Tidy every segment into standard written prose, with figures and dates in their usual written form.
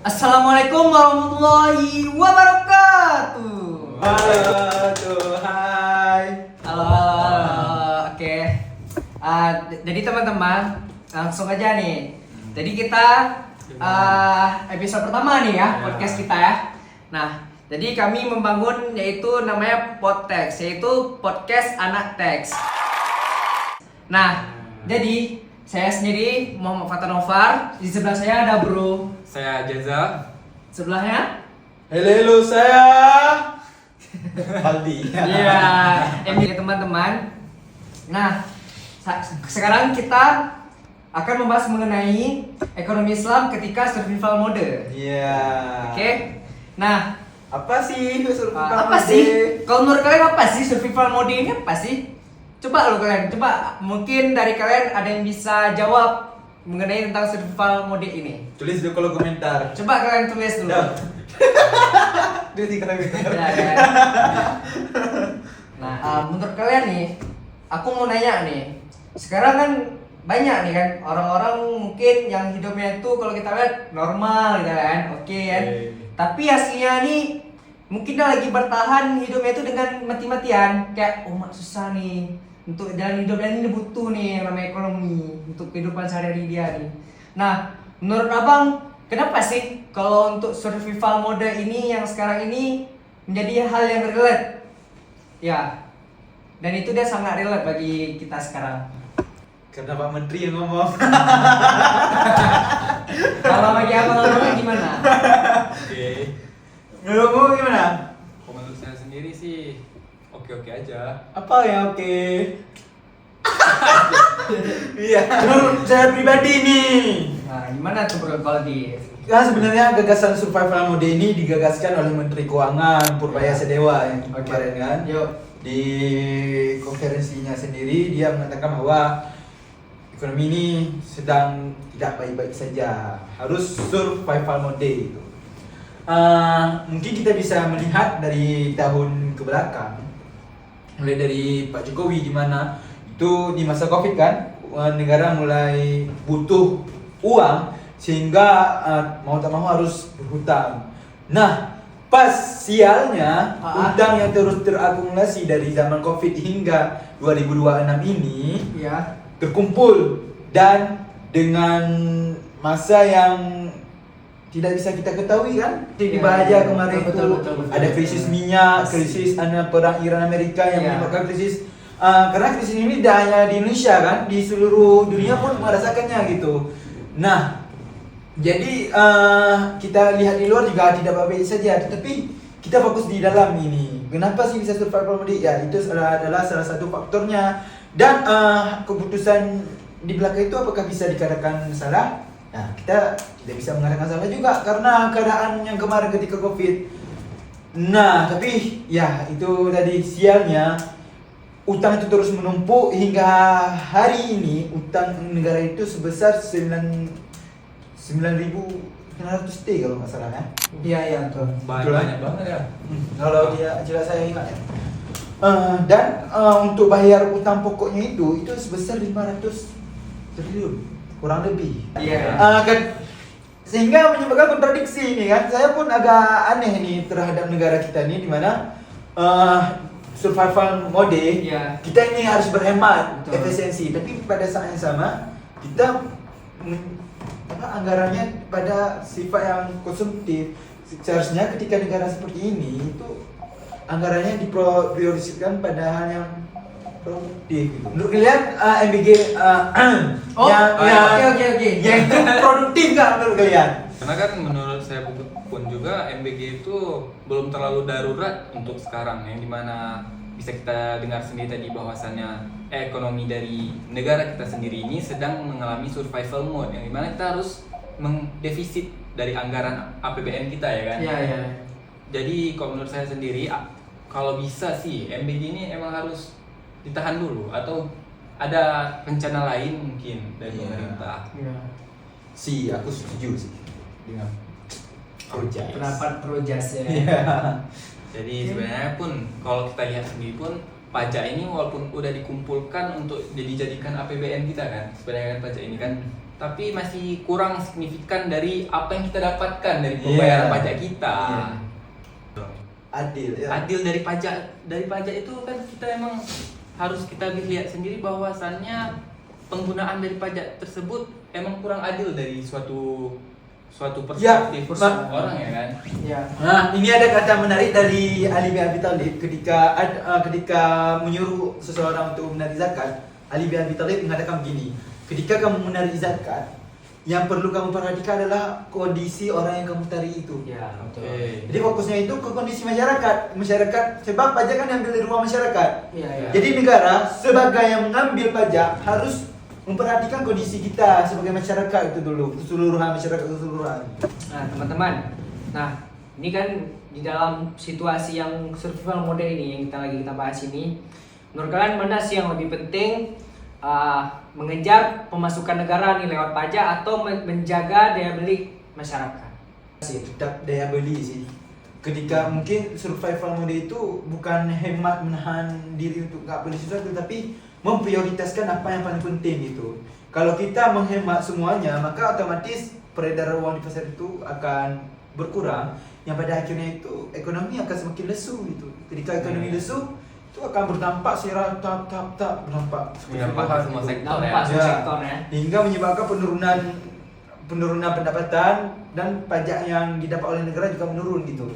Assalamualaikum warahmatullahi wabarakatuh. Hai. Halo. Oke. Jadi teman-teman, langsung aja nih. Jadi kita episode pertama nih ya, podcast kita ya. Nah, jadi kami membangun yaitu namanya Podtext, yaitu podcast anak teks. Nah, jadi saya sendiri Muhammad Fatan Novar. Di sebelah saya ada bro. Saya Jaza. Sebelahnya? Halo, saya Aldi. Iya, ini teman-teman. Nah, sekarang kita akan membahas mengenai ekonomi Islam ketika survival mode. Iya. Oke. Nah, Apa sih survival apa mode? sih? Kalau menurut kalian apa sih survival mode ini apa sih? Coba lo kalian, coba mungkin dari kalian ada yang bisa jawab mengenai tentang survival mode ini. Tulis di kolom komentar. Coba kalian tulis dulu. Dah. Dia di kolom komentar. Ya. Nah, menurut kalian nih, aku mau nanya nih. Sekarang kan banyak nih kan orang-orang mungkin yang hidupnya itu kalau kita lihat normal gitu kan, oke kan. Tapi hasilnya nih mungkin dia lagi bertahan hidupnya itu dengan mati-matian. Kayak mak susah nih untuk jalan hidup dan ini butuh nih yang namanya ekonomi untuk kehidupan sehari-hari dia nih. Nah, menurut abang kenapa sih kalau untuk survival mode ini yang sekarang ini menjadi hal yang relate? Ya, dan itu dia sangat relate bagi kita sekarang. Karena Pak Menteri yang ngomong. Kalau bagi abang gimana? Oke. Menurutmu gimana? Kalau menurut saya sendiri sih oke-oke aja. Apa ya oke? Iya. Menurut saya pribadi nih. Nah, gimana tuh bro kalau di? Ya sebenarnya gagasan survival mode ini digagaskan oleh Menteri Keuangan Purbaya Sedewa yang kemarin kan. Yuk. Di konferensinya sendiri dia mengatakan bahwa ekonomi ini sedang tidak baik-baik saja, harus survival mode itu. Mungkin kita bisa melihat dari tahun ke belakang, mulai dari Pak Jokowi di mana itu di masa Covid kan, negara mulai butuh uang sehingga mau tak mau harus berhutang. Nah, pas sialnya hutang yang terus terakumulasi dari zaman Covid hingga 2026 ini Ya. terkumpul dan dengan masa yang tidak bisa kita ketahui kan di bahaya kemarin betul, itu betul. ada krisis minyak, krisis perang Iran Amerika yang Ya. menyebabkan krisis karena krisis ini tidak hanya di Indonesia kan, di seluruh dunia pun merasakannya gitu. Nah, jadi kita lihat di luar juga tidak baik-baik saja, tetapi kita fokus di dalam ini. Kenapa sih bisa survival mode? Ya itu adalah salah satu faktornya. Dan keputusan di belakang itu apakah bisa dikatakan salah? Nah, kita tidak bisa mengatakan salah juga karena keadaan yang kemarin ketika Covid. Nah, tapi ya itu tadi sialnya utang itu terus menumpuk hingga hari ini utang negara itu sebesar 9.900 T kalau nggak salah ya. Iya, betul. Banyak banget ya. Kalau dia jelas saya ingat ya. Dan untuk bayar utang pokoknya itu sebesar 500 triliun kurang lebih. Iya. Kan sehingga menyebabkan kontradiksi ini kan. Saya pun agak aneh nih terhadap negara kita ini di mana survival mode. Iya. Kita ini harus berhemat, Betul. efisiensi, tapi pada saat yang sama kita anggarannya pada sifat yang konsumtif. Seharusnya ketika negara seperti ini itu anggarannya diprioritaskan pada hal yang produktif gitu. Menurut kalian MBG Oke. yang itu produktif nggak menurut kalian? Karena kan menurut saya pun juga MBG itu belum terlalu darurat untuk sekarang, yang dimana bisa kita dengar sendiri tadi bahwasannya ekonomi dari negara kita sendiri ini sedang mengalami survival mode, yang dimana kita harus mengdefisit dari anggaran APBN kita ya kan. Iya. Jadi kalau menurut saya sendiri, kalau bisa sih MBG ini emang harus ditahan dulu atau ada rencana lain mungkin dari pemerintah. Iya. Aku setuju sih dengan Projas. Pendapat Projas ya. Iya. Jadi sebenarnya pun kalau kita lihat sendiri pun pajak ini walaupun udah dikumpulkan untuk dijadikan APBN kita kan, sebenarnya kan pajak ini kan tapi masih kurang signifikan dari apa yang kita dapatkan dari pembayaran pajak kita. Adil ya. Adil dari pajak itu kan kita emang harus kita lihat sendiri bahwasannya penggunaan dari pajak tersebut emang kurang adil dari suatu perspektif orang ya kan. Ya. Nah, ini ada kata menarik dari Ali bin Abi Thalib ketika menyuruh seseorang untuk menarik zakat. Ali bin Abi Thalib mengatakan begini, ketika kamu menarik zakat, yang perlu kamu perhatikan adalah kondisi orang yang kamu tarik itu. Ya, betul. Jadi fokusnya itu ke kondisi masyarakat sebab pajak kan diambil dari uang masyarakat. Iya, iya. Jadi negara sebagai yang mengambil pajak harus memperhatikan kondisi kita sebagai masyarakat itu dulu, keseluruhan masyarakat keseluruhan. Nah, teman-teman. Nah, ini kan di dalam situasi yang survival mode ini yang kita bahas ini, menurut kalian mana sih yang lebih penting? Mengejar pemasukan negara nih lewat pajak atau menjaga daya beli masyarakat? Tetap daya beli sih. Ketika mungkin survival mode itu bukan hemat menahan diri untuk nggak beli sesuatu, tapi memprioritaskan apa yang paling penting gitu. Kalau kita menghemat semuanya, maka otomatis peredaran uang di pasar itu akan berkurang, yang pada akhirnya itu ekonomi akan semakin lesu gitu. Ketika ekonomi lesu, itu akan berdampak secara berdampak Berdampak semua sektor ya. Dampak semua sektor ya. hingga menyebabkan penurunan pendapatan dan pajak yang didapat oleh negara juga menurun gitu.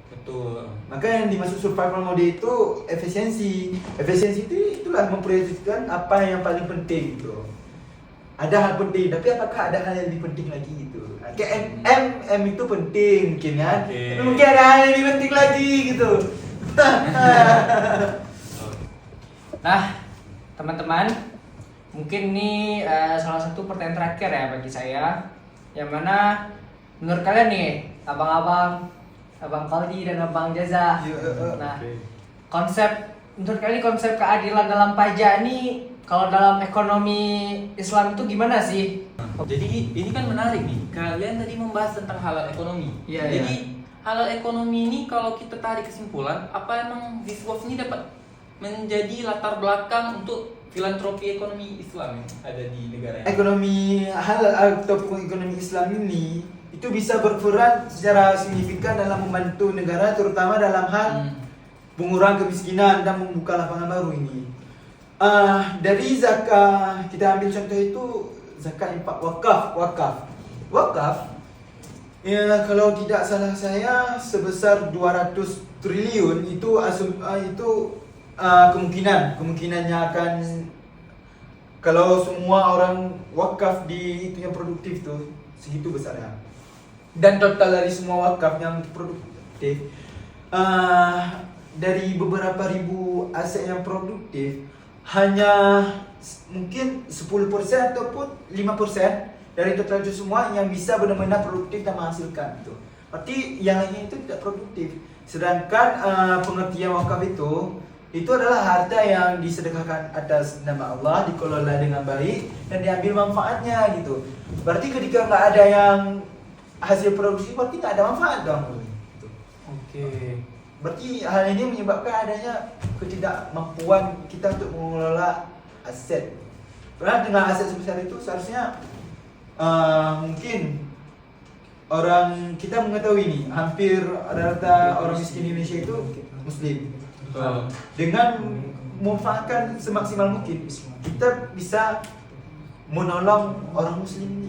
Betul. Maka yang dimaksud survival mode itu efisiensi. Efisiensi itu itulah memprioritaskan apa yang paling penting gitu. Ada hal penting, tapi apakah ada hal yang lebih penting lagi gitu? Kayak M itu penting mungkin kan? Okay. Tapi mungkin ada hal yang lebih penting lagi gitu. Nah, teman-teman, mungkin ini salah satu pertanyaan terakhir ya bagi saya, yang mana menurut kalian nih, abang-abang, Abang Kaldi dan Abang Jaza. Nah, menurut kalian konsep keadilan dalam pajak ini kalau dalam ekonomi Islam itu gimana sih? Jadi ini kan menarik nih. Kalian tadi membahas tentang halal ekonomi. Iya, Jadi halal ekonomi ini kalau kita tarik kesimpulan, apa emang Ziswaf ini dapat menjadi latar belakang untuk filantropi ekonomi Islam yang ada di negara ini? Ekonomi halal ataupun ekonomi Islam ini itu bisa berperan secara signifikan dalam membantu negara, terutama dalam hal pengurangan kemiskinan dan membuka lapangan baru ini. Dari zakat, kita ambil contoh itu zakat infak wakaf. Ya, kalau tidak salah saya sebesar 200 triliun itu kemungkinannya akan, kalau semua orang wakaf di itu yang produktif tuh segitu besarnya. Dan total dari semua wakaf yang produktif, dari beberapa ribu aset yang produktif, hanya mungkin 10% ataupun 5% dari total itu semua yang bisa benar-benar produktif dan menghasilkan itu. Berarti yang lainnya itu tidak produktif. Sedangkan pengertian wakaf itu adalah harta yang disedekahkan atas nama Allah, dikelola dengan baik dan diambil manfaatnya gitu. Berarti ketika nggak ada yang hasil produksi, berarti nggak ada manfaat dong. Gitu. Oke. Berarti hal ini menyebabkan adanya ketidakmampuan kita untuk mengelola aset. Karena dengan aset sebesar itu seharusnya mungkin orang kita mengetahui ini hampir rata-rata orang miskin Indonesia itu Muslim. Dengan memanfaatkan semaksimal mungkin kita bisa menolong orang Muslim ini.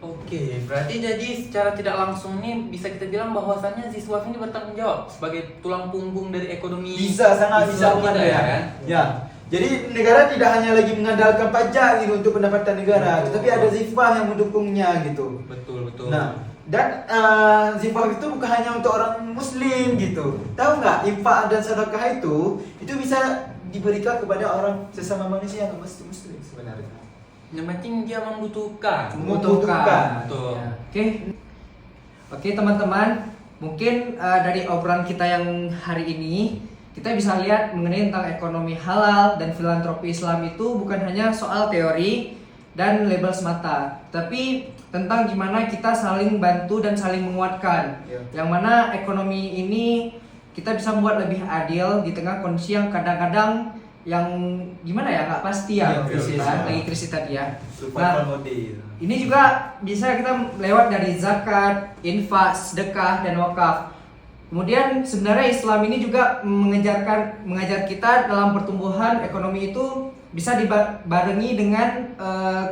Oke, berarti jadi secara tidak langsung nih bisa kita bilang bahwasannya Ziswaf ini bertanggung jawab sebagai tulang punggung dari ekonomi. Sangat bisa kita ya kan? Ya. Jadi negara tidak hanya lagi mengandalkan pajak gitu untuk pendapatan negara, tetapi ada Ziswaf yang mendukungnya gitu. Betul. Nah, dan Ziswaf itu bukan hanya untuk orang Muslim gitu. Tahu nggak, infak dan sedekah itu bisa diberikan kepada orang sesama manusia yang Muslim sebenarnya. Yang penting dia membutuhkan. Betul. Ya. Oke, teman-teman, mungkin dari obrolan kita yang hari ini kita bisa lihat mengenai tentang ekonomi halal dan filantropi Islam itu bukan hanya soal teori dan label semata, tapi tentang gimana kita saling bantu dan saling menguatkan. Yang mana ekonomi ini kita bisa membuat lebih adil di tengah kondisi yang kadang-kadang yang gimana ya, nggak pasti ya, Iya, krisis, kan? ya. Lagi krisis tadi ya. Survival mode. Ini juga bisa kita lewat dari zakat, infak, sedekah, dan wakaf. Kemudian sebenarnya Islam ini juga mengajar kita dalam pertumbuhan ekonomi itu bisa dibarengi dengan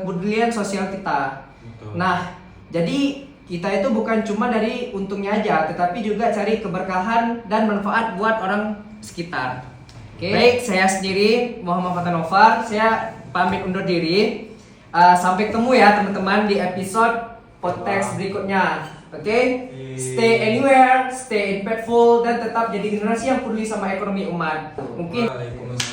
kepedulian sosial kita. Betul. Nah, jadi kita itu bukan cuma dari untungnya aja, tetapi juga cari keberkahan dan manfaat buat orang sekitar. Oke. Baik, saya sendiri Muhammad Fatanova, saya pamit undur diri. Sampai ketemu ya teman-teman di episode podcast berikutnya. Oke, stay anywhere, stay impactful, dan tetap jadi generasi yang peduli sama ekonomi umat. Mungkin Waalaikumsalam.